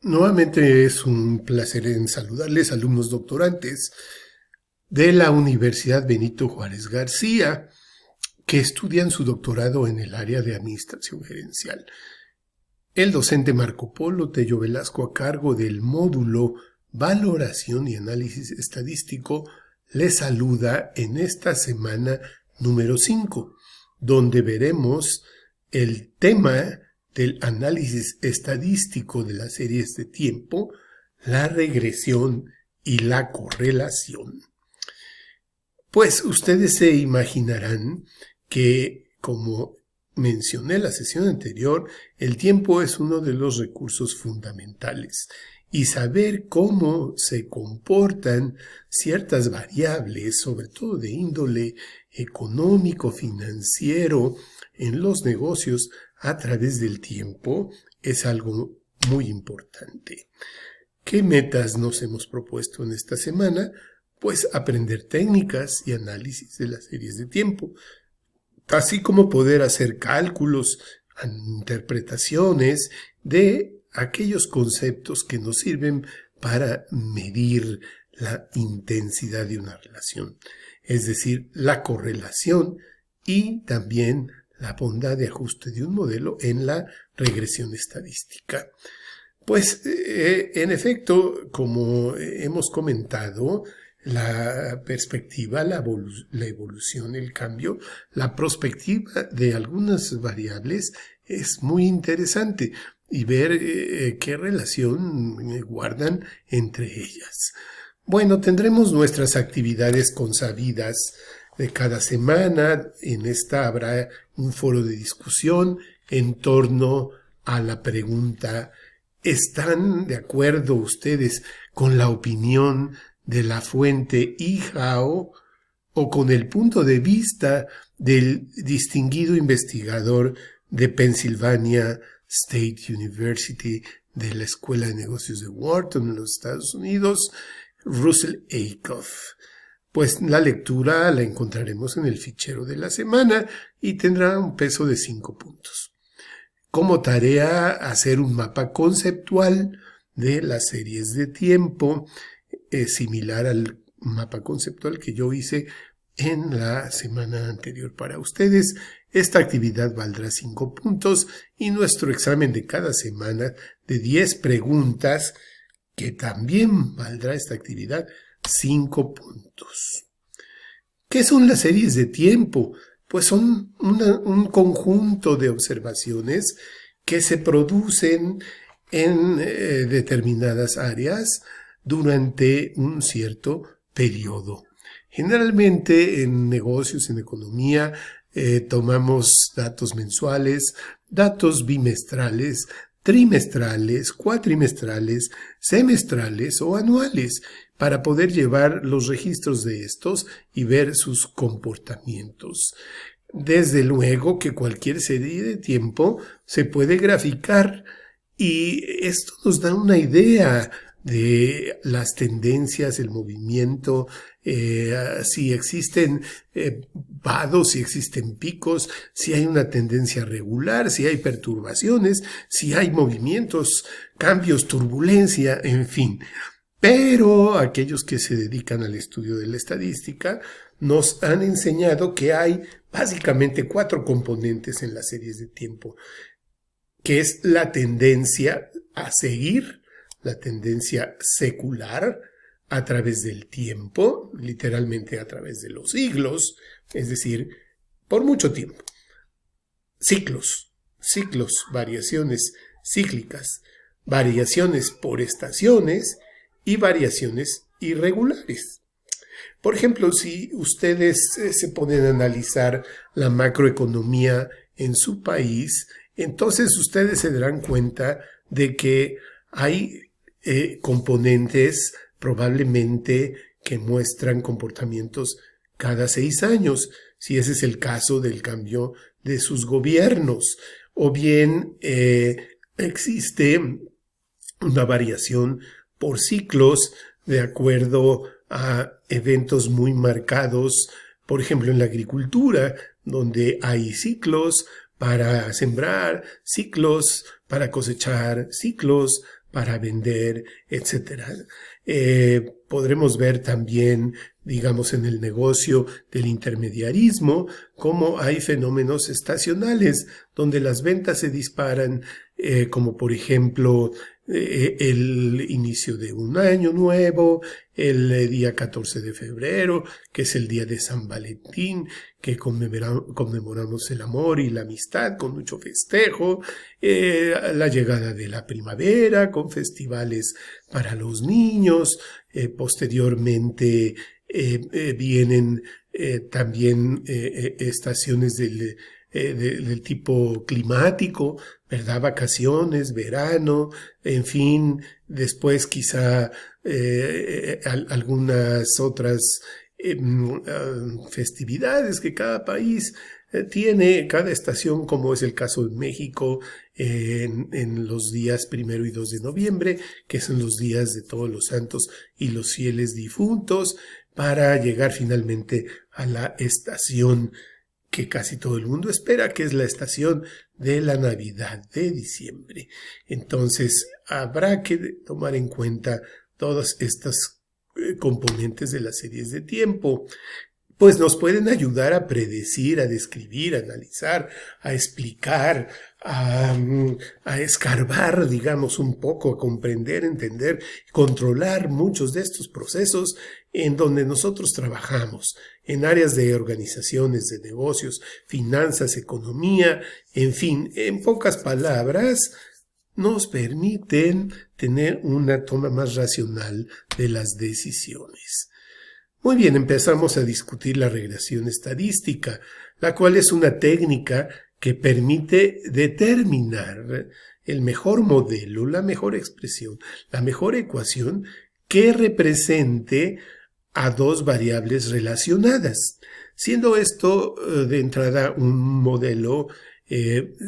Nuevamente es un placer en saludarles, alumnos doctorantes de la Universidad Benito Juárez García, que estudian su doctorado en el área de Administración Gerencial. El docente Marco Polo Tello Velasco, a cargo del módulo Valoración y Análisis Estadístico, les saluda en esta semana número 5, donde veremos el tema del análisis estadístico de las series de tiempo, la regresión y la correlación. Pues ustedes se imaginarán que, como mencioné en la sesión anterior, el tiempo es uno de los recursos fundamentales y saber cómo se comportan ciertas variables, sobre todo de índole económico, financiero, en los negocios a través del tiempo, es algo muy importante. ¿Qué metas nos hemos propuesto en esta semana? Pues aprender técnicas y análisis de las series de tiempo, así como poder hacer cálculos, interpretaciones de aquellos conceptos que nos sirven para medir la intensidad de una relación, es decir, la correlación y también la bondad de ajuste de un modelo en la regresión estadística. Pues, en efecto, como hemos comentado, la perspectiva, la evolución, el cambio, la prospectiva de algunas variables es muy interesante y ver qué relación guardan entre ellas. Bueno, tendremos nuestras actividades consabidas de cada semana. En esta habrá un foro de discusión en torno a la pregunta: ¿están de acuerdo ustedes con la opinión de la fuente IHAO o con el punto de vista del distinguido investigador de Pennsylvania State University de la Escuela de Negocios de Wharton en los Estados Unidos, Russell Ackoff? Pues la lectura la encontraremos en el fichero de la semana y tendrá un peso de 5 puntos. Como tarea, hacer un mapa conceptual de las series de tiempo, similar al mapa conceptual que yo hice en la semana anterior para ustedes. Esta actividad valdrá 5 puntos y nuestro examen de cada semana de 10 preguntas, que también valdrá esta actividad 5 puntos. ¿Qué son las series de tiempo? Pues son un conjunto de observaciones que se producen en determinadas áreas durante un cierto periodo. Generalmente en negocios, en economía, tomamos datos mensuales, datos bimestrales, trimestrales, cuatrimestrales, semestrales o anuales, para poder llevar los registros de estos y ver sus comportamientos. Desde luego que cualquier serie de tiempo se puede graficar y esto nos da una idea de las tendencias, el movimiento, si existen vados, si existen picos, si hay una tendencia regular, si hay perturbaciones, si hay movimientos, cambios, turbulencia, en fin. Pero aquellos que se dedican al estudio de la estadística nos han enseñado que hay básicamente 4 componentes en las series de tiempo, que es la tendencia a seguir, la tendencia secular a través del tiempo, literalmente a través de los siglos, es decir, por mucho tiempo. Ciclos, variaciones cíclicas, variaciones por estaciones y variaciones irregulares. Por ejemplo, si ustedes se ponen a analizar la macroeconomía en su país, entonces ustedes se darán cuenta de que hay componentes probablemente que muestran comportamientos cada 6 años, si ese es el caso del cambio de sus gobiernos, o bien existe una variación por ciclos de acuerdo a eventos muy marcados, por ejemplo en la agricultura, donde hay ciclos para sembrar, ciclos para cosechar, ciclos para vender, etc. Podremos ver también, digamos, en el negocio del intermediarismo, cómo hay fenómenos estacionales donde las ventas se disparan, como por ejemplo el inicio de un año nuevo, el día 14 de febrero, que es el día de San Valentín, que conmemoramos el amor y la amistad con mucho festejo, la llegada de la primavera con festivales para los niños, posteriormente vienen también estaciones del tipo climático, ¿verdad? Vacaciones, verano, en fin, después quizá algunas otras festividades que cada país tiene, cada estación, como es el caso de México, en los días 1 y 2 de noviembre, que son los días de todos los santos y los fieles difuntos, para llegar finalmente a la estación que casi todo el mundo espera, que es la estación de la Navidad de diciembre. Entonces, habrá que tomar en cuenta todas estas componentes de las series de tiempo, pues nos pueden ayudar a predecir, a describir, a analizar, a explicar, a escarbar, digamos, un poco, a comprender, entender, controlar muchos de estos procesos en donde nosotros trabajamos, en áreas de organizaciones, de negocios, finanzas, economía, en fin, en pocas palabras, nos permiten tener una toma más racional de las decisiones. Muy bien, empezamos a discutir la regresión estadística, la cual es una técnica que permite determinar el mejor modelo, la mejor expresión, la mejor ecuación que represente a dos variables relacionadas, siendo esto de entrada un modelo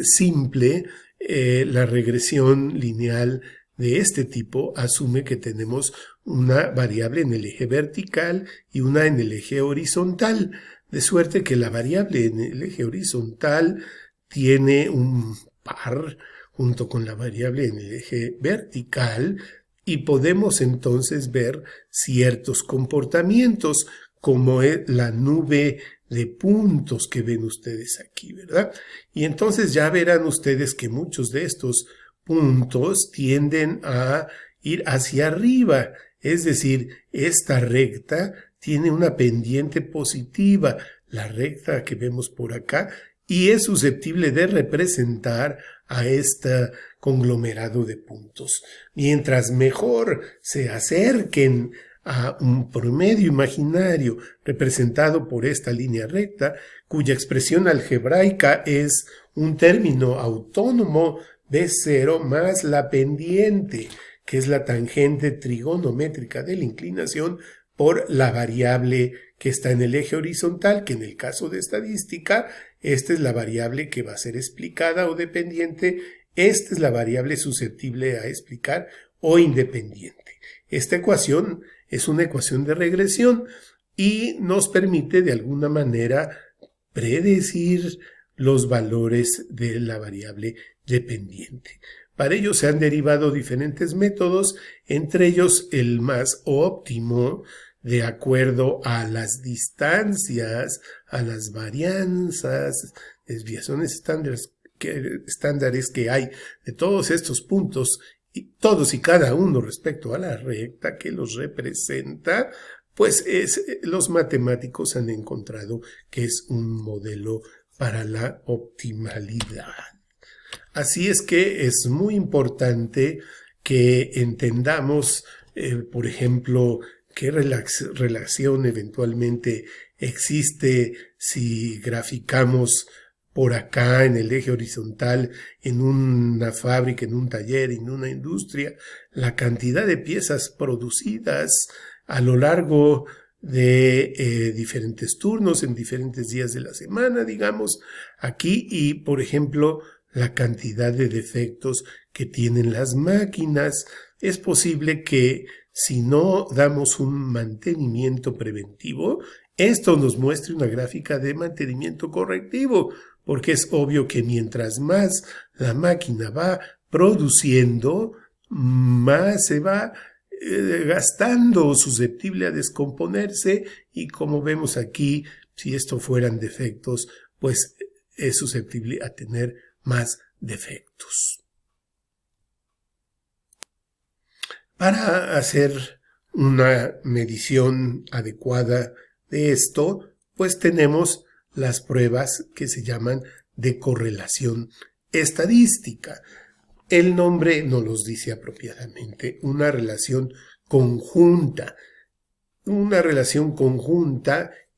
simple. La regresión lineal de este tipo asume que tenemos una variable en el eje vertical y una en el eje horizontal, de suerte que la variable en el eje horizontal tiene un par junto con la variable en el eje vertical y podemos entonces ver ciertos comportamientos como es la nube de puntos que ven ustedes aquí, ¿verdad? Y entonces ya verán ustedes que muchos de estos puntos tienden a ir hacia arriba, es decir, esta recta tiene una pendiente positiva, la recta que vemos por acá, y es susceptible de representar a este conglomerado de puntos. Mientras mejor se acerquen a un promedio imaginario representado por esta línea recta, cuya expresión algebraica es un término autónomo B0 más la pendiente, que es la tangente trigonométrica de la inclinación por la variable que está en el eje horizontal, que en el caso de estadística, esta es la variable que va a ser explicada o dependiente, esta es la variable susceptible a explicar o independiente. Esta ecuación es una ecuación de regresión y nos permite de alguna manera predecir los valores de la variable dependiente. Para ello se han derivado diferentes métodos, entre ellos el más óptimo de acuerdo a las distancias, a las varianzas, desviaciones estándares que hay de todos estos puntos, y todos y cada uno respecto a la recta que los representa, pues los matemáticos han encontrado que es un modelo para la optimalidad. Así es que es muy importante que entendamos, por ejemplo, qué relación eventualmente existe si graficamos por acá en el eje horizontal, en una fábrica, en un taller, en una industria, la cantidad de piezas producidas a lo largo de diferentes turnos, en diferentes días de la semana, digamos, aquí, y por ejemplo, la cantidad de defectos que tienen las máquinas. Es posible que si no damos un mantenimiento preventivo, esto nos muestre una gráfica de mantenimiento correctivo, porque es obvio que mientras más la máquina va produciendo, más se va gastando, susceptible a descomponerse, y como vemos aquí, si esto fueran defectos, pues es susceptible a tener más defectos. Para hacer una medición adecuada de esto, pues tenemos las pruebas que se llaman de correlación estadística. El nombre no los dice apropiadamente, una relación conjunta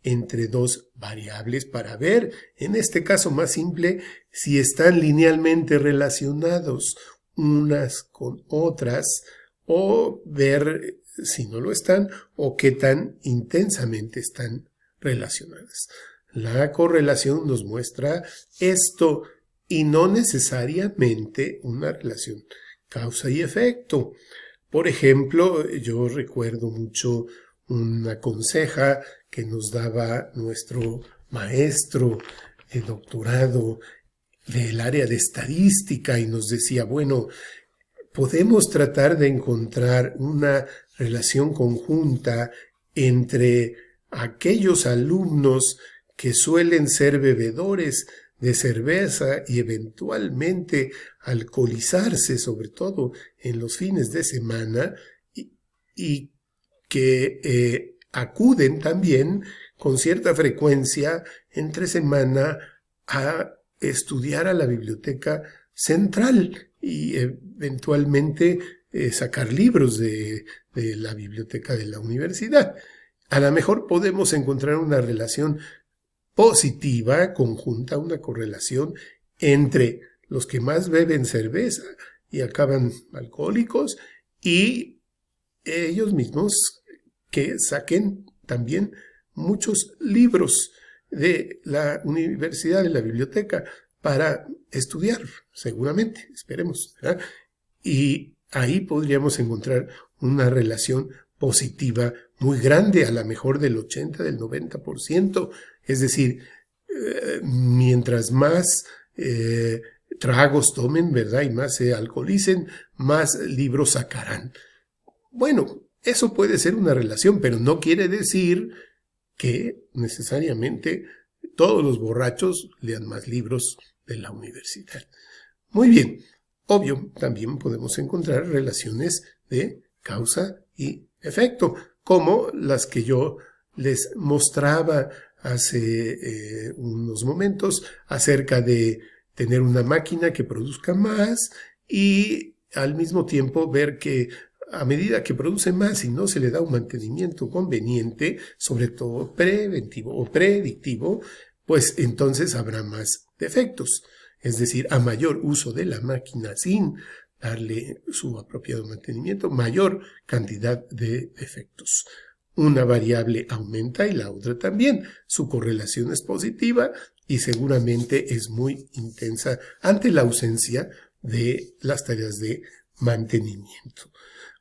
entre dos variables para ver, en este caso más simple, si están linealmente relacionados unas con otras, o ver si no lo están o qué tan intensamente están relacionadas. La correlación nos muestra esto, y no necesariamente una relación causa y efecto. Por ejemplo, yo recuerdo mucho una conseja que nos daba nuestro maestro de doctorado del área de estadística, y nos decía, bueno, podemos tratar de encontrar una relación conjunta entre aquellos alumnos que suelen ser bebedores de cerveza y eventualmente alcoholizarse, sobre todo en los fines de semana, y que acuden también con cierta frecuencia entre semana a estudiar a la biblioteca central y eventualmente sacar libros de la biblioteca de la universidad. A lo mejor podemos encontrar una relación positiva, conjunta, una correlación entre los que más beben cerveza y acaban alcohólicos, y ellos mismos que saquen también muchos libros de la universidad, de la biblioteca, para estudiar, seguramente, esperemos, ¿verdad? Y ahí podríamos encontrar una relación positiva muy grande, a lo mejor del 80, del 90%, es decir, mientras más tragos tomen, ¿verdad? Y más se alcoholicen, más libros sacarán. Bueno, eso puede ser una relación, pero no quiere decir que necesariamente todos los borrachos lean más libros de la universidad. Muy bien, obvio, también podemos encontrar relaciones de causa y efecto, como las que yo les mostraba hace unos momentos acerca de tener una máquina que produzca más y al mismo tiempo ver que a medida que produce más y no se le da un mantenimiento conveniente, sobre todo preventivo o predictivo, pues entonces habrá más defectos. Es decir, a mayor uso de la máquina sin darle su apropiado mantenimiento, mayor cantidad de defectos. Una variable aumenta y la otra también. Su correlación es positiva y seguramente es muy intensa ante la ausencia de las tareas de mantenimiento.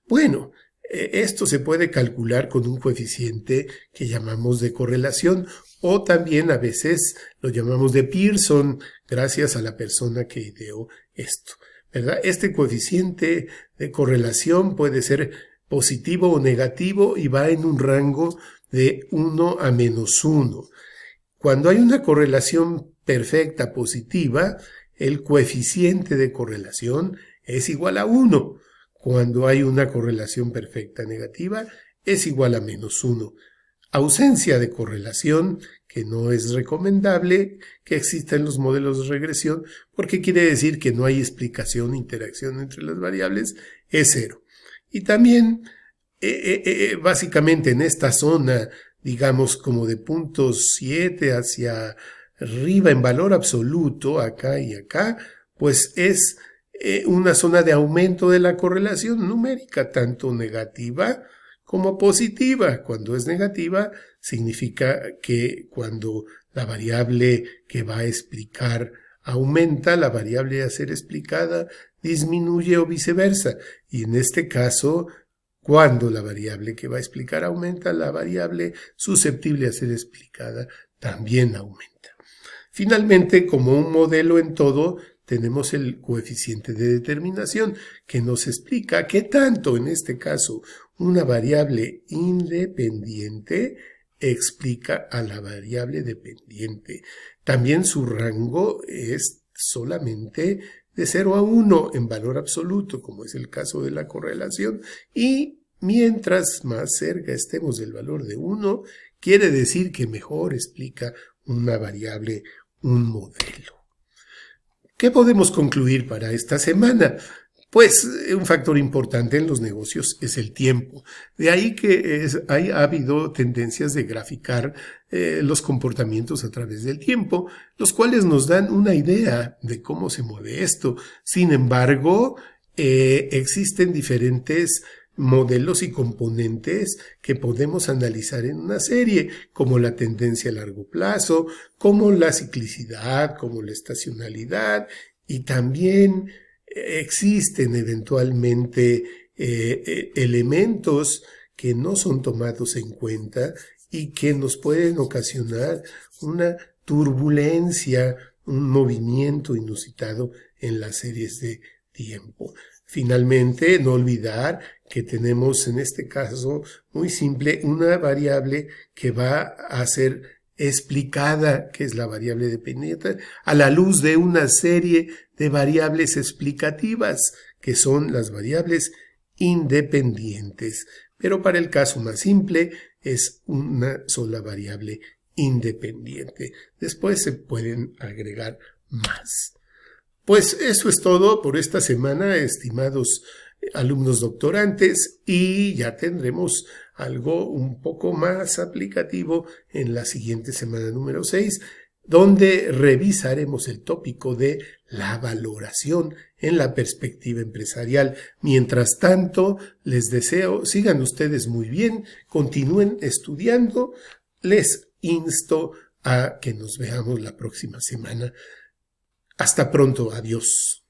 Bueno, esto se puede calcular con un coeficiente que llamamos de correlación, o también a veces lo llamamos de Pearson, gracias a la persona que ideó esto, ¿verdad? Este coeficiente de correlación puede ser positivo o negativo y va en un rango de 1 a -1. Cuando hay una correlación perfecta positiva, el coeficiente de correlación es igual a 1. Cuando hay una correlación perfecta negativa, es igual a -1. Ausencia de correlación, que no es recomendable que exista en los modelos de regresión, porque quiere decir que no hay explicación, interacción entre las variables, es 0. Y también, básicamente en esta zona, digamos como de 0.7 hacia arriba en valor absoluto, acá y acá, pues es una zona de aumento de la correlación numérica, tanto negativa como positiva. Cuando es negativa, significa que cuando la variable que va a explicar aumenta, la variable a ser explicada disminuye o viceversa. Y en este caso, cuando la variable que va a explicar aumenta, la variable susceptible a ser explicada también aumenta. Finalmente, como un modelo en todo, tenemos el coeficiente de determinación, que nos explica qué tanto, en este caso, una variable independiente explica a la variable dependiente. También su rango es solamente de 0 a 1 en valor absoluto, como es el caso de la correlación, y mientras más cerca estemos del valor de 1, quiere decir que mejor explica una variable, un modelo. ¿Qué podemos concluir para esta semana? Pues un factor importante en los negocios es el tiempo. De ahí que ha habido tendencias de graficar los comportamientos a través del tiempo, los cuales nos dan una idea de cómo se mueve esto. Sin embargo, existen diferentes modelos y componentes que podemos analizar en una serie, como la tendencia a largo plazo, como la ciclicidad, como la estacionalidad, y también existen eventualmente elementos que no son tomados en cuenta y que nos pueden ocasionar una turbulencia, un movimiento inusitado en las series de tiempo. Finalmente, no olvidar que tenemos en este caso muy simple una variable que va a ser explicada, que es la variable dependiente, a la luz de una serie de variables explicativas, que son las variables independientes. Pero para el caso más simple es una sola variable independiente. Después se pueden agregar más. Pues eso es todo por esta semana, estimados alumnos doctorantes, y ya tendremos algo un poco más aplicativo en la siguiente semana número 6, donde revisaremos el tópico de la valoración en la perspectiva empresarial. Mientras tanto, les deseo, sigan ustedes muy bien, continúen estudiando, les insto a que nos veamos la próxima semana. Hasta pronto, adiós.